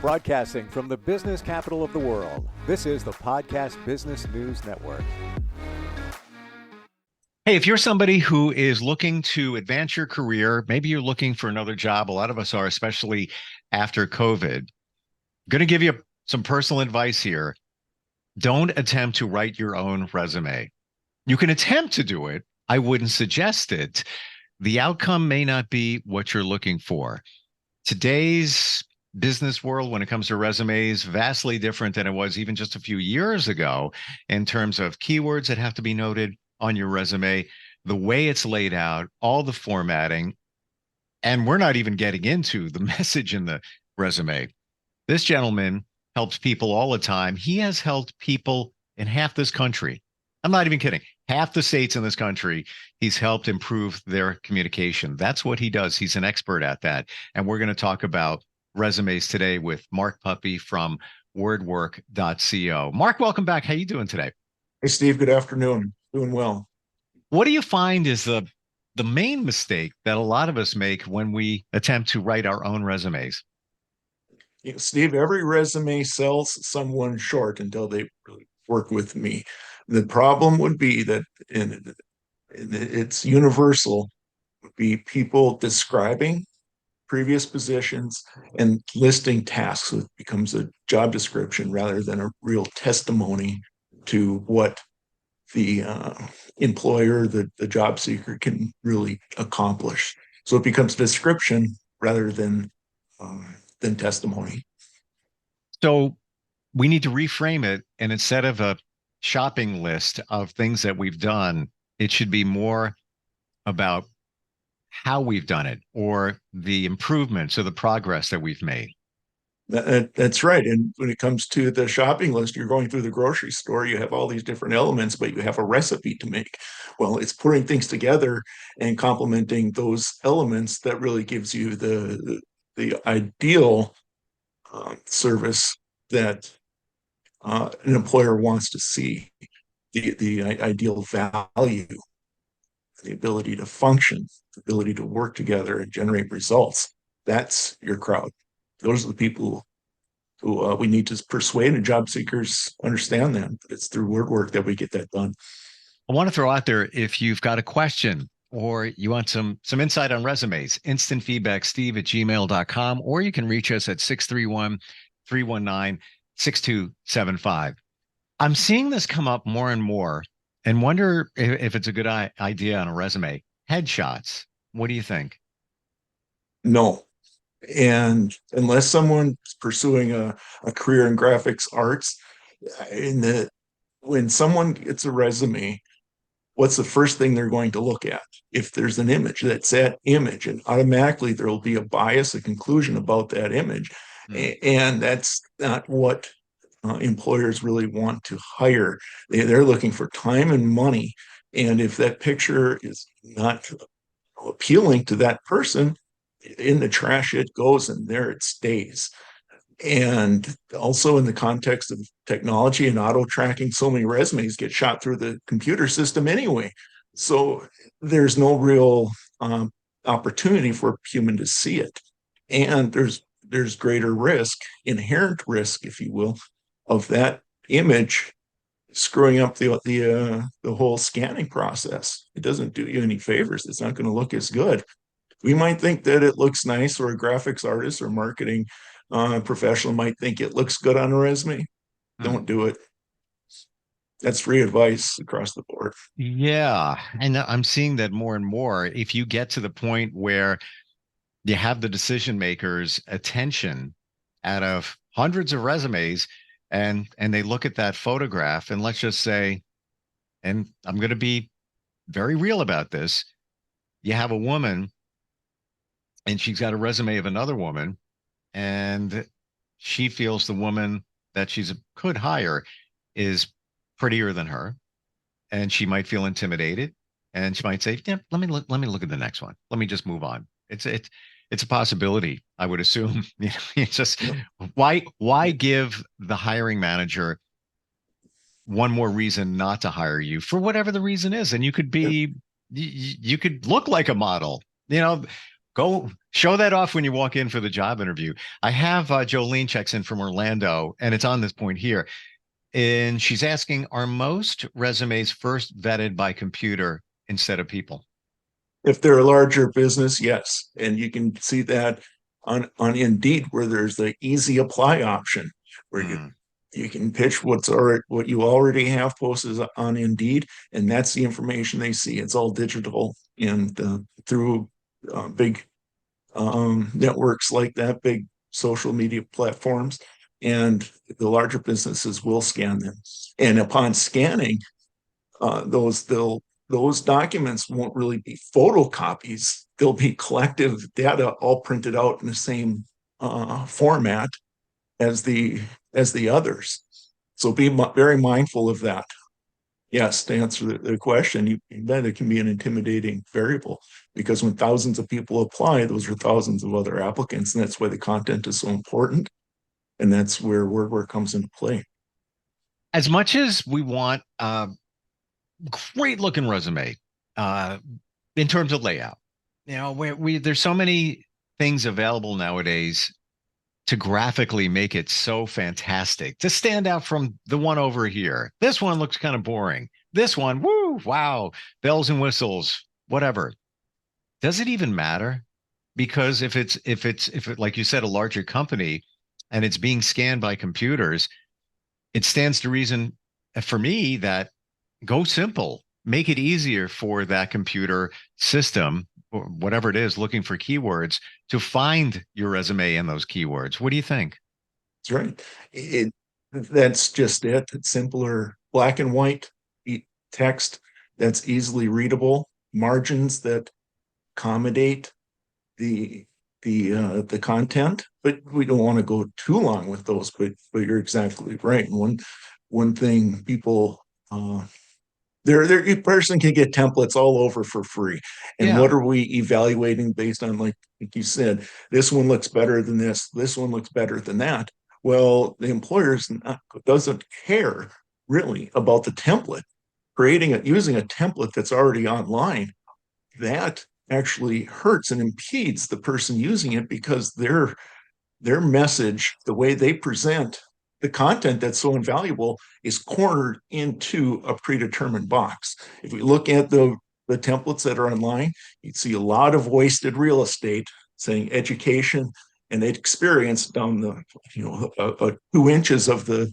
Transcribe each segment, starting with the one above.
Broadcasting from the business capital of the world, this is the Podcast Business News Network. Hey, if you're somebody who is looking to advance your career, maybe you're looking for another job. A lot of us are, especially after COVID. Going to give you some personal advice here. Don't attempt to write your own resume. You can attempt to do it. I wouldn't suggest it. The outcome may not be what you're looking for. Today's business world, when it comes to resumes, vastly different than it was even just a few years ago in terms of keywords that have to be noted on your resume, the way it's laid out, all the formatting, and we're not even getting into the message in the resume. This gentleman helps people all the time. He has helped people in half this country. I'm not even kidding. Half the states in this country, he's helped improve their communication. That's what he does. He's an expert at that. And we're going to talk about resumes today with Mark Puppe from wordwork.co. Mark, welcome back. How you doing today? Hey, Steve. Good afternoon. Doing well. What do you find is the main mistake that a lot of us make when we attempt to write our own resumes? Steve, every resume sells someone short until they really work with me. The problem would be that it's universal, would be people describing previous positions and listing tasks. So it becomes a job description rather than a real testimony to what the employer, the job seeker can really accomplish. So it becomes description rather than testimony. So we need to reframe it. And instead of a shopping list of things that we've done, it should be more about how we've done it or the improvements or the progress that we've made. That's right. And when it comes to the shopping list, you're going through the grocery store, you have all these different elements, but you have a recipe to make. Well, it's putting things together and complementing those elements that really gives you the ideal service that an employer wants to see, the ideal value, the ability to function, the ability to work together and generate results. That's your crowd. Those are the people who we need to persuade, and job seekers understand that. It's through Wordwork that we get that done. I want to throw out there, if you've got a question or you want some insight on resumes, instant feedback, steve@gmail.com, or you can reach us at 631-319-6275. I'm seeing this come up more and more and wonder if it's a good idea on a resume. Headshots. What do you think? No. And unless someone's pursuing a career in graphics arts, when someone gets a resume, what's the first thing they're going to look at? If there's an image, that's that image, and automatically there will be a bias, a conclusion about that image. And that's not what employers really want to hire. They're looking for time and money. And if that picture is not appealing to that person, in the trash it goes, and there it stays. And also in the context of technology and auto tracking, so many resumes get shot through the computer system anyway. So there's no real opportunity for a human to see it. And there's greater risk, inherent risk, if you will, of that image screwing up the whole scanning process. It doesn't do you any favors. It's not going to look as good. We might think that it looks nice, or a graphics artist or marketing professional might think it looks good on a resume. Don't do it. That's free advice across the board. Yeah. And I'm seeing that more and more. If you get to the point where you have the decision makers' attention out of hundreds of resumes, and they look at that photograph, and let's just say, and I'm going to be very real about this, you have a woman and she's got a resume of another woman, and she feels the woman that she's could hire is prettier than her, and she might feel intimidated, and she might say, "Yeah, let me look at the next one. Let me just move on." It's a possibility, I would assume. It's just why give the hiring manager one more reason not to hire you for whatever the reason is, and you could be you could look like a model. Go show that off when you walk in for the job interview. I have Jolene checks in from Orlando, and it's on this point here. And she's asking, are most resumes first vetted by computer instead of people? If they're a larger business, yes. And you can see that on Indeed, where there's the easy apply option, where you can pitch what you already have posted on Indeed, and that's the information they see. It's all digital and through big networks like that, big social media platforms, and the larger businesses will scan them. And upon scanning, those documents won't really be photocopies. They'll be collective data all printed out in the same format as the others. So be very mindful of that. Yes, to answer the question, you bet it can be an intimidating variable, because when thousands of people apply, those are thousands of other applicants, and that's why the content is so important. And that's where Wordwork comes into play. As much as we want great looking resume in terms of layout, there's so many things available nowadays to graphically make it so fantastic, to stand out from the one over here. This one looks kind of boring. This one, woo, wow, bells and whistles, whatever. Does it even matter? Because if it, like you said, a larger company and it's being scanned by computers, it stands to reason for me that go simple, make it easier for that computer system, or whatever it is, looking for keywords, to find your resume and those keywords. What do you think? That's right. That's just it. It's simpler, black and white text that's easily readable, margins that accommodate the content, but we don't want to go too long with those. But you're exactly right. One thing people a person can get templates all over for free. And Yeah. what are we evaluating based on? Like you said, this one looks better than this one looks better than that. Well, the employer doesn't care really about the template. Using a template that's already online, that actually hurts and impedes the person using it, because their message, the way they present the content that's so invaluable, is cornered into a predetermined box. If we look at the templates that are online, you'd see a lot of wasted real estate saying education and experience down the 2 inches of that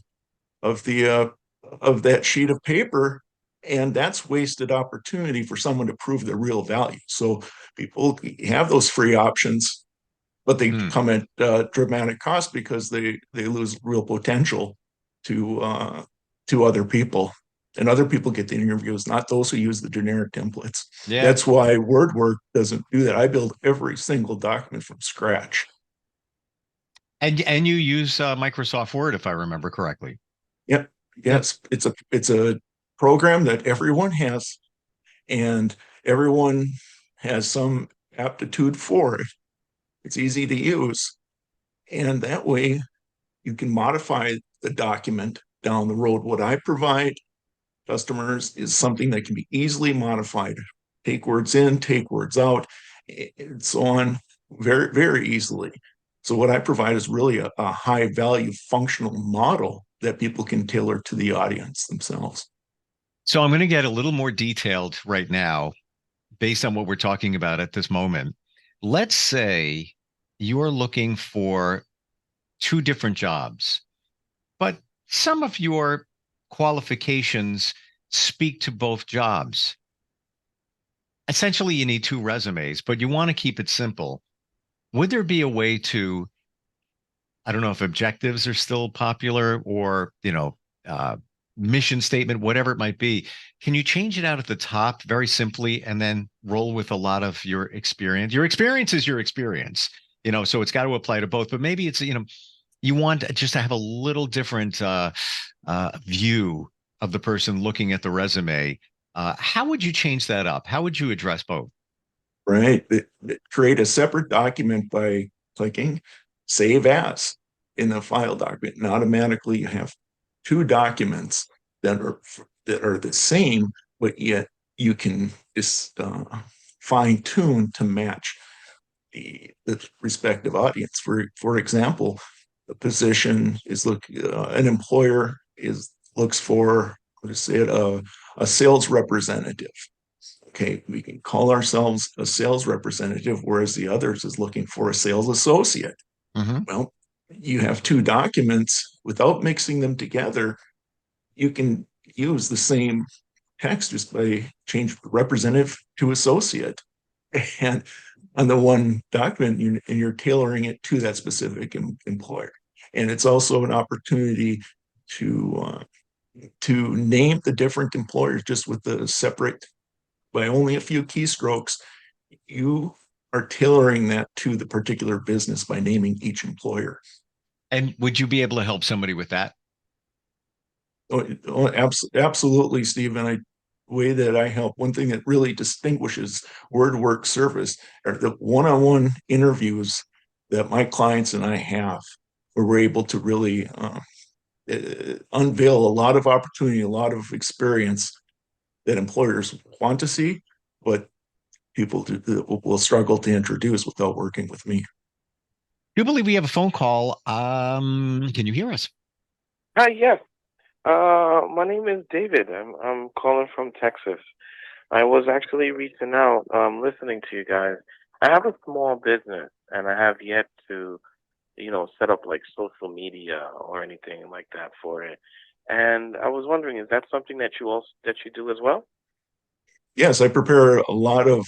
sheet of paper, and that's wasted opportunity for someone to prove their real value. So people have those free options, but they come at dramatic cost, because they lose real potential to other people, and other people get the interviews, not those who use the generic templates. Yeah. That's why Wordwork doesn't do that. I build every single document from scratch. And you use Microsoft Word, if I remember correctly. Yep. Yes. It's a program that everyone has, and everyone has some aptitude for it. It's easy to use. And that way you can modify the document down the road. What I provide customers is something that can be easily modified. Take words in, take words out, and so on, very, very easily. So what I provide is really a high value functional model that people can tailor to the audience themselves. So I'm going to get a little more detailed right now based on what we're talking about at this moment. Let's say you're looking for 2 different jobs, but some of your qualifications speak to both jobs. Essentially, you need 2 resumes, but you want to keep it simple. Would there be a way to, I don't know if objectives are still popular, or, mission statement, whatever it might be. Can you change it out at the top very simply and then roll with a lot of your experience? Your experience is your experience, so it's got to apply to both, but maybe it's, you want just to have a little different view of the person looking at the resume. How would you change that up? How would you address both? Right. Create a separate document by clicking Save As in the file document, and automatically you have 2 documents that are the same, but yet you can just fine tune to match. the respective audience. For example, the position is an employer looks for, let's say it, a sales representative. Okay, we can call ourselves a sales representative, whereas the others is looking for a sales associate. Mm-hmm. Well, you have two documents without mixing them together. You can use the same text just by change representative to associate. And on the one document, you're tailoring it to that specific employer. And it's also an opportunity to name the different employers just with the separate, by only a few keystrokes. You are tailoring that to the particular business by naming each employer. And would you be able to help somebody with that? Absolutely, Steve. And way that I help, one thing that really distinguishes Wordwork service are the one-on-one interviews that my clients and I have, where we're able to really unveil a lot of opportunity, a lot of experience that employers want to see, but people will struggle to introduce without working with me. Do you believe we have a phone call? Can you hear us? Hi, yes. My name is David. I'm calling from Texas. I was actually reaching out, listening to you guys. I have a small business, and I have yet to, set up like social media or anything like that for it. And I was wondering, is that something that you do as well? Yes, I prepare a lot of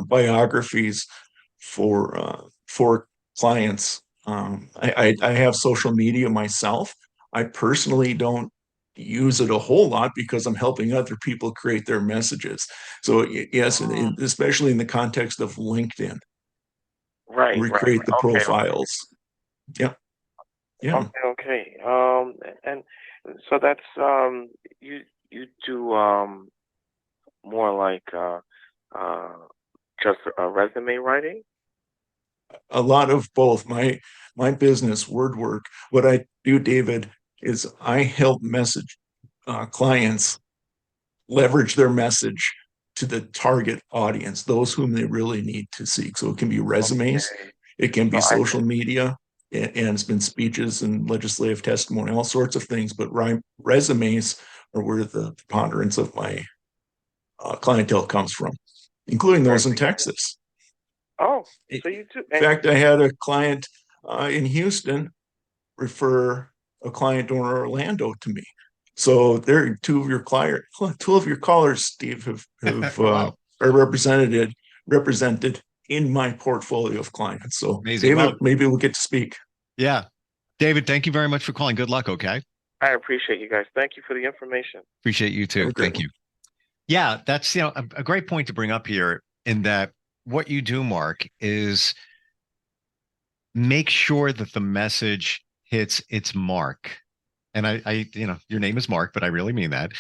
biographies for clients. I have social media myself. I personally don't use it a whole lot because I'm helping other people create their messages. So yes, Oh, especially in the context of LinkedIn, right, right, recreate the right. Okay, profiles. Yeah, yeah. okay, okay. And so that's you do more like uh just resume writing? A lot of both. My business, Wordwork, what I do, David, is I help message clients leverage their message to the target audience, those whom they really need to seek. So it can be resumes, Okay. it can So be I social media, and it's been speeches and legislative testimony, all sorts of things. But resumes are where the preponderance of my clientele comes from, including those in very Texas. Oh, In so you do fact, I had a client in Houston refer a client in Orlando to me. So there, two of your callers, Steve, have Wow, are represented in my portfolio of clients. So, amazing. David, Well, maybe we'll get to speak. yeah. David, thank you very much for calling. Good luck. Okay. I appreciate you guys. Thank you for the information. Appreciate you Have too. a great Thank one. you. Yeah, that's a great point to bring up here in that what you do, Mark, is make sure that the message hits its mark. And your name is Mark, but I really mean that.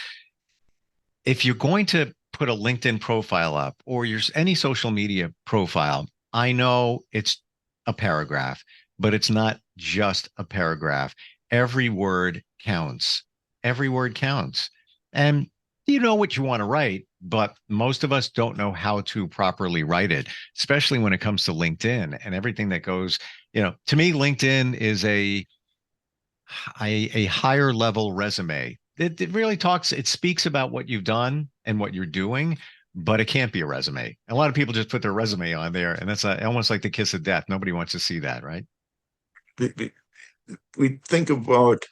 If you're going to put a LinkedIn profile up or any social media profile, I know it's a paragraph, but it's not just a paragraph. Every word counts. Every word counts. And you know what you want to write, but most of us don't know how to properly write it, especially when it comes to LinkedIn and everything that goes, to me, LinkedIn is a higher level resume. It really it speaks about what you've done and what you're doing, but it can't be a resume. A lot of people just put their resume on there, and that's almost like the kiss of death. Nobody wants to see that, right? We think about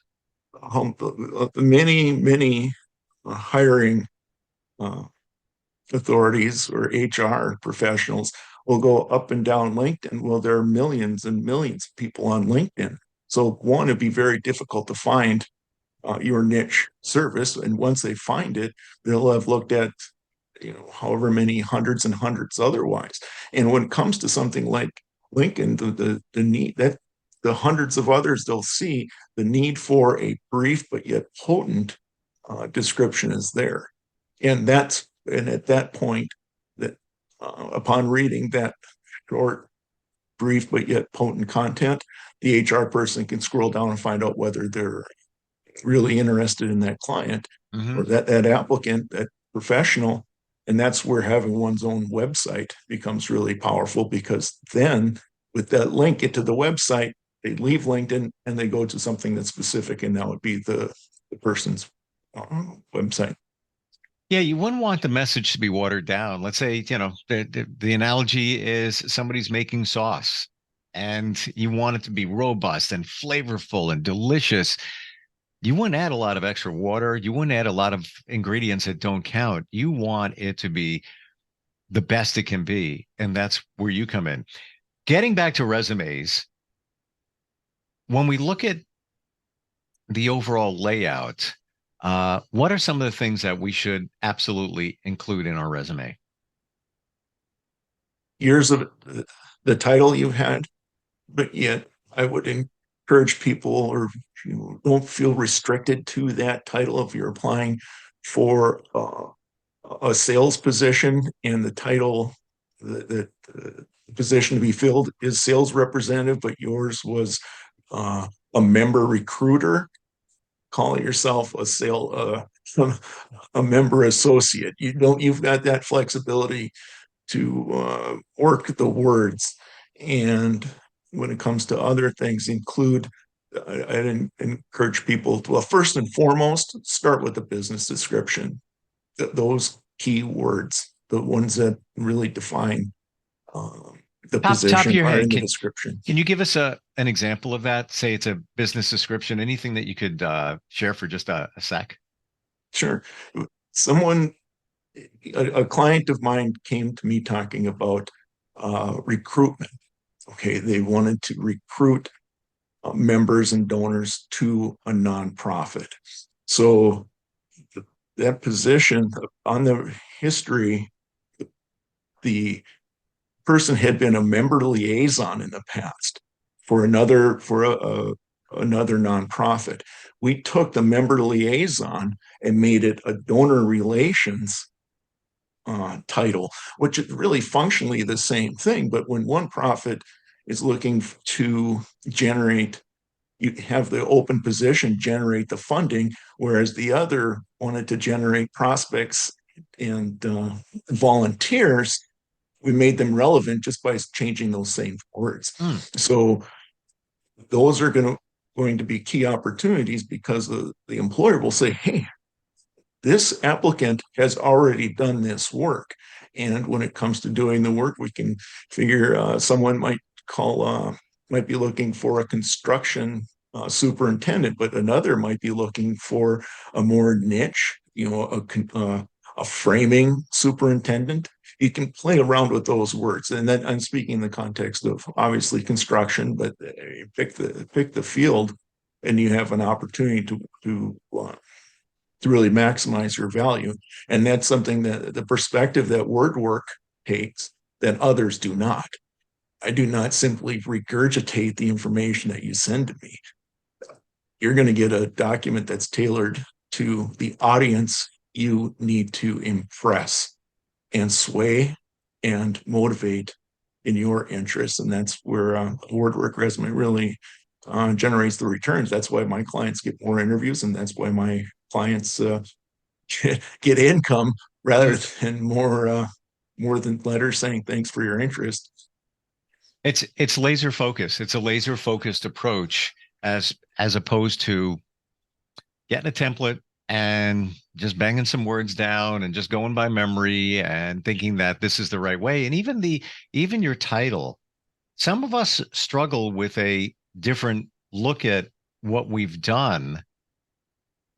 many hiring uh, authorities or HR professionals will go up and down LinkedIn. Well, there are millions and millions of people on LinkedIn. So one, it'd be very difficult to find your niche service. And once they find it, they'll have looked at, however many hundreds and hundreds otherwise. And when it comes to something like Lincoln, the need that the hundreds of others they'll see, the need for a brief but yet potent description is there. And at that point, that upon reading that short, brief but yet potent content, the HR person can scroll down and find out whether they're really interested in that client Mm-hmm. or that applicant, that professional, And that's where having one's own website becomes really powerful, because then with that link into the website, they leave LinkedIn and they go to something that's specific, and that would be the person's website. Yeah, you wouldn't want the message to be watered down. Let's say, the analogy is somebody's making sauce and you want it to be robust and flavorful and delicious. You wouldn't add a lot of extra water. You wouldn't add a lot of ingredients that don't count. You want it to be the best it can be. And that's where you come in. Getting back to resumes, when we look at the overall layout, what are some of the things that we should absolutely include in our resume? Years of the title you've had, but yet I would encourage people, or don't feel restricted to that title. If you're applying for a sales position and the title, the position to be filled is sales representative, but yours was a member recruiter, call yourself a member associate. You've got that flexibility to work the words. And when it comes to other things, I'd encourage people to, well, first and foremost, start with the business description. Those key words, the ones that really define the Top of position, your are head, in the description. can you give us an example of that? Say it's a business description, anything that you could share for just a sec? Sure. A client of mine came to me talking about recruitment. Okay, they wanted to recruit members and donors to a nonprofit. So that position, on the history, the person had been a member liaison in the past for another nonprofit. We took the member liaison and made it a donor relations title, which is really functionally the same thing. But when one profit is looking to generate, you have the open position generate the funding, whereas the other wanted to generate prospects and volunteers. We made them relevant just by changing those same words. So those are going to be key opportunities, because the employer will say, hey, this applicant has already done this work. And when it comes to doing the work, we can figure someone might be looking for a construction superintendent, but another might be looking for a more niche, a framing superintendent. You can play around with those words. And then I'm speaking in the context of obviously construction, but you pick the field and you have an opportunity to really maximize your value. And that's something that the perspective that Wordwork takes that others do not. I do not simply regurgitate the information that you send to me. You're going to get a document that's tailored to the audience you need to impress and sway and motivate in your interests. And that's where Wordwork resume really generates the returns. That's why my clients get more interviews, and that's why my clients get income rather than more than letters saying thanks for your interest. It's laser focus. It's a laser focused approach as opposed to getting a template and just banging some words down and just going by memory and thinking that this is the right way. And even your title, some of us struggle with a different look at what we've done,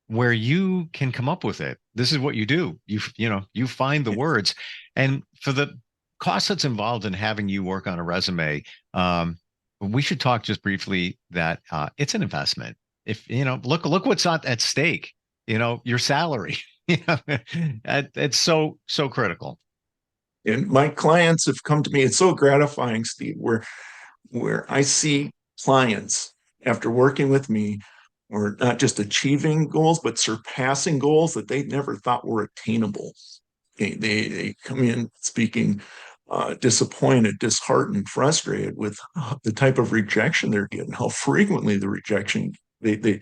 where you can come up with it. This is what you do. You find the words. And for the cost that's involved in having you work on a resume, we should talk just briefly that it's an investment. If look what's at stake. Your salary. It's so critical. And my clients have come to me. It's so gratifying, Steve, where I see clients, after working with me, or not just achieving goals, but surpassing goals that they never thought were attainable. They come in speaking disappointed, disheartened, frustrated with the type of rejection they're getting, how frequently the rejection they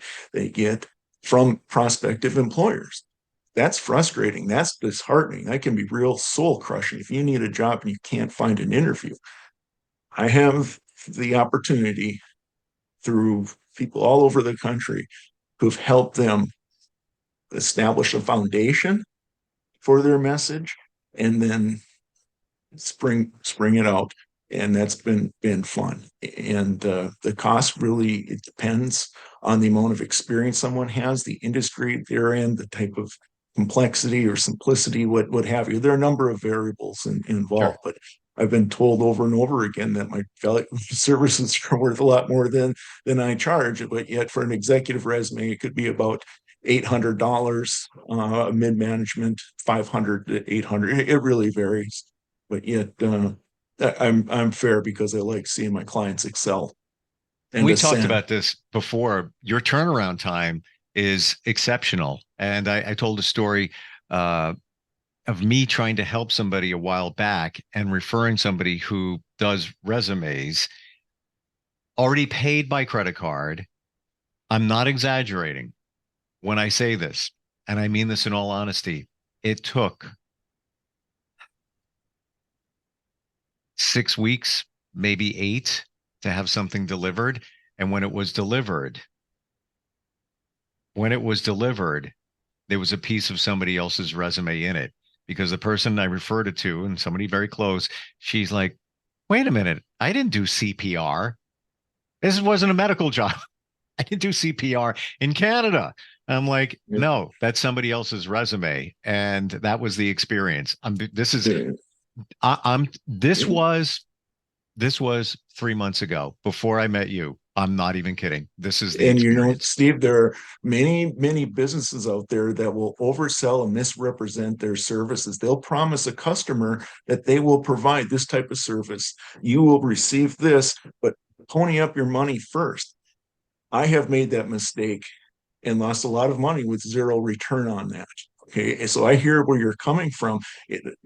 get from prospective employers. that's frustrating. That's disheartening. That can be real soul crushing. If you need a job and you can't find an interview, I have the opportunity through people all over the country who've helped them establish a foundation for their message and then spring it out. And that's been fun. And the cost really, it depends on the amount of experience someone has, the industry they're in, the type of complexity or simplicity, what have you. There are a number of variables involved, Sure. but I've been told over and over again that my services are worth a lot more than I charge. But yet, for an executive resume, it could be about $800, mid management, 500 to 800. It really varies. But yet, I'm fair because I like seeing my clients excel and We talked ascend. about this before. Your turnaround time is exceptional. And I told a story of me trying to help somebody a while back and referring somebody who does resumes, already paid by credit card. I'm not exaggerating when I say this, and I mean this in all honesty. It took 6 weeks, maybe 8, to have something delivered. And when it was delivered, there was a piece of somebody else's resume in it because the person I referred it to, and somebody very close, she's like, wait a minute, I didn't do CPR. This wasn't a medical job. I didn't do CPR in Canada. I'm like, Yeah. no, that's somebody else's resume. And that was the experience. This is, Yeah. I'm, this was 3 months ago before I met you. I'm not even kidding. This is the And experience. Steve, there are many businesses out there that will oversell and misrepresent their services. They'll promise a customer that they will provide this type of service. You will receive this, but pony up your money first. I have made that mistake and lost a lot of money with zero return on that. Okay, so I hear where you're coming from.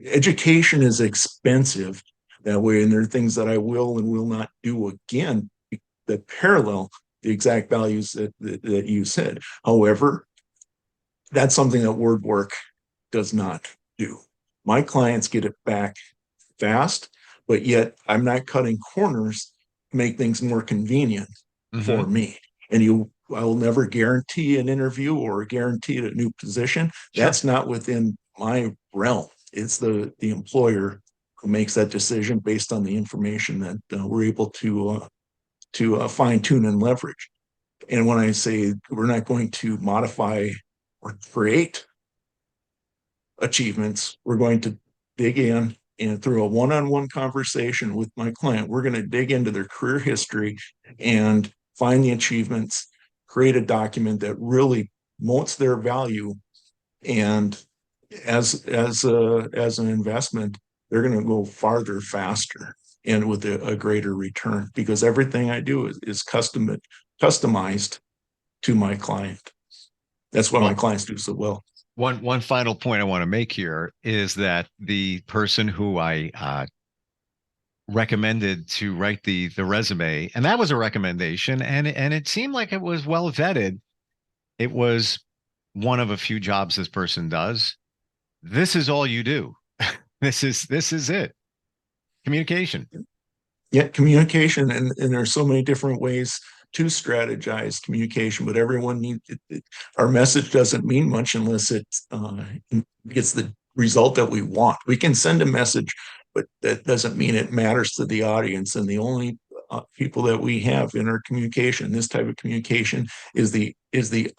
Education is expensive that way, and there are things that I will and will not do again that parallel the exact values that you said. However, that's something that Wordwork does not do. My clients get it back fast, but yet I'm not cutting corners to make things more convenient Mm-hmm. for me. And I will never guarantee an interview or guarantee a new position. Sure. That's not within my realm. It's the employer who makes that decision based on the information that we're able to fine tune and leverage. And when I say we're not going to modify or create achievements, we're going to dig in and through a one-on-one conversation with my client, we're going to dig into their career history and find the achievements, create a document that really promotes their value. And as an investment, they're going to go farther, faster, and with a greater return because everything I do is customized to my client. That's why my Well, clients do so well. one final point I want to make here is that the person who I recommended to write the resume, and that was a recommendation, and it seemed like it was well vetted. It was one of a few jobs this person does. This is all you do. This is it. Communication. Yet communication, and there's so many different ways to strategize communication, but everyone needs our message doesn't mean much unless it gets the result that we want. We can send a message, but that doesn't mean it matters to the audience. And the only people that we have in our communication, this type of communication, is the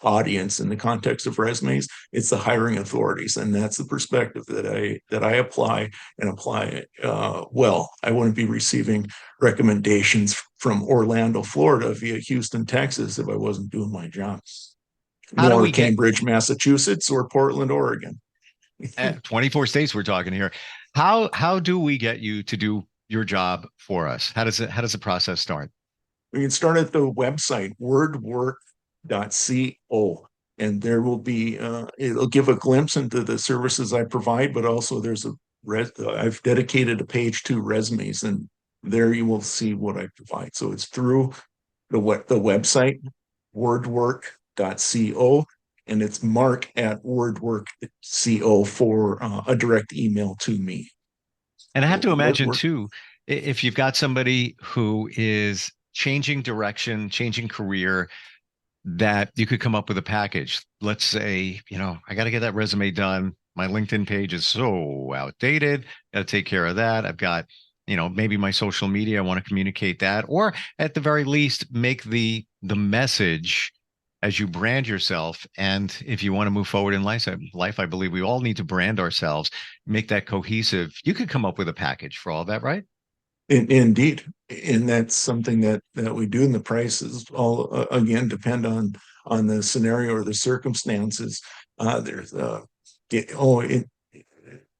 audience. In the context of resumes, it's the hiring authorities, and that's the perspective that I apply and apply well. I wouldn't be receiving recommendations from Orlando, Florida via Houston, Texas if I wasn't doing my job. How do Nor we get Cambridge, Massachusetts, or Portland, Oregon. 24 states we're talking here? How do we get you to do your job for us? How does the process start? We can start at the website, wordwork.co. And there will be, it'll give a glimpse into the services I provide, but also I've dedicated a page to resumes, and there you will see what I provide. So it's through the website, wordwork.co. and it's mark@wordwork.co for a direct email to me. And I have to imagine Wordwork. too, if you've got somebody who is changing direction, changing career, that you could come up with a package. Let's say, I got to get that resume done. My LinkedIn page is so outdated. Got to take care of that. I've got, maybe my social media. I want to communicate that, or at the very least, make the message as you brand yourself. And if you want to move forward in life, I believe we all need to brand ourselves, make that cohesive. You could come up with a package for all that, right? Indeed. And that's something that we do. And the prices all, again, depend on the scenario or the circumstances.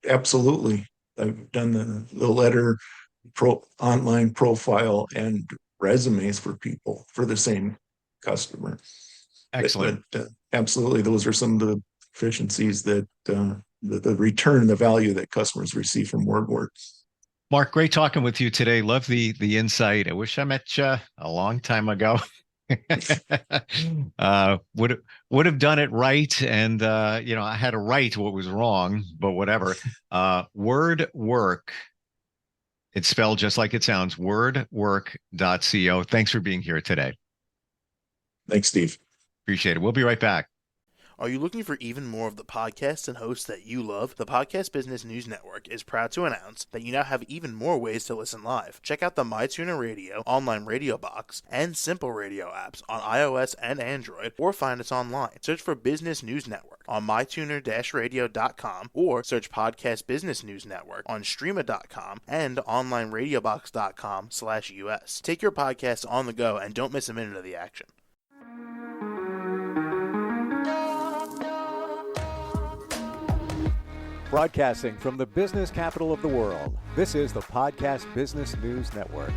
Absolutely. I've done the letter online profile and resumes for people for the same customer. Excellent. But absolutely, those are some of the efficiencies that the return, the value that customers receive from Wordwork. Mark, great talking with you today. Love the insight. I wish I met you a long time ago. Would have done it right, and I had to write what was wrong, but whatever. Wordwork, it's spelled just like it sounds. Wordwork.co. Thanks for being here today. Thanks, Steve. Appreciate it. We'll be right back. Are you looking for even more of the podcasts and hosts that you love? The Podcast Business News Network is proud to announce that you now have even more ways to listen live. Check out the MyTuner Radio, online radio box, and Simple Radio apps on iOS and Android, or find us online. Search for Business News Network on mytuner-radio.com, or search Podcast Business News Network on streama.com and onlineradiobox.com/US. Take your podcast on the go and don't miss a minute of the action. Broadcasting from the business capital of the world, this is the Podcast Business News Network.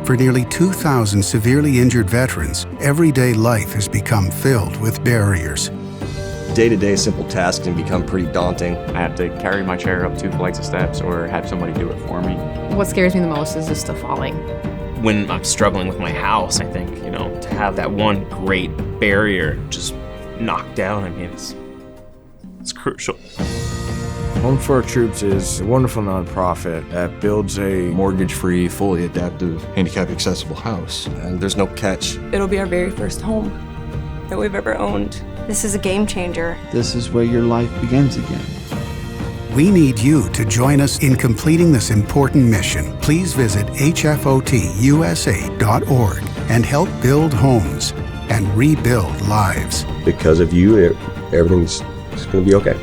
For nearly 2,000 severely injured veterans, everyday life has become filled with barriers. Day-to-day simple tasks can become pretty daunting. I have to carry my chair up 2 flights of steps or have somebody do it for me. What scares me the most is just the falling. When I'm struggling with my house, I think, to have that one great barrier just knocked down, it's crucial. Home for Our Troops is a wonderful nonprofit that builds a mortgage-free, fully adaptive, handicap-accessible house. And there's no catch. It'll be our very first home that we've ever owned. This is a game changer. This is where your life begins again. We need you to join us in completing this important mission. Please visit hfotusa.org and help build homes and rebuild lives. Because of you, everything's going to be okay.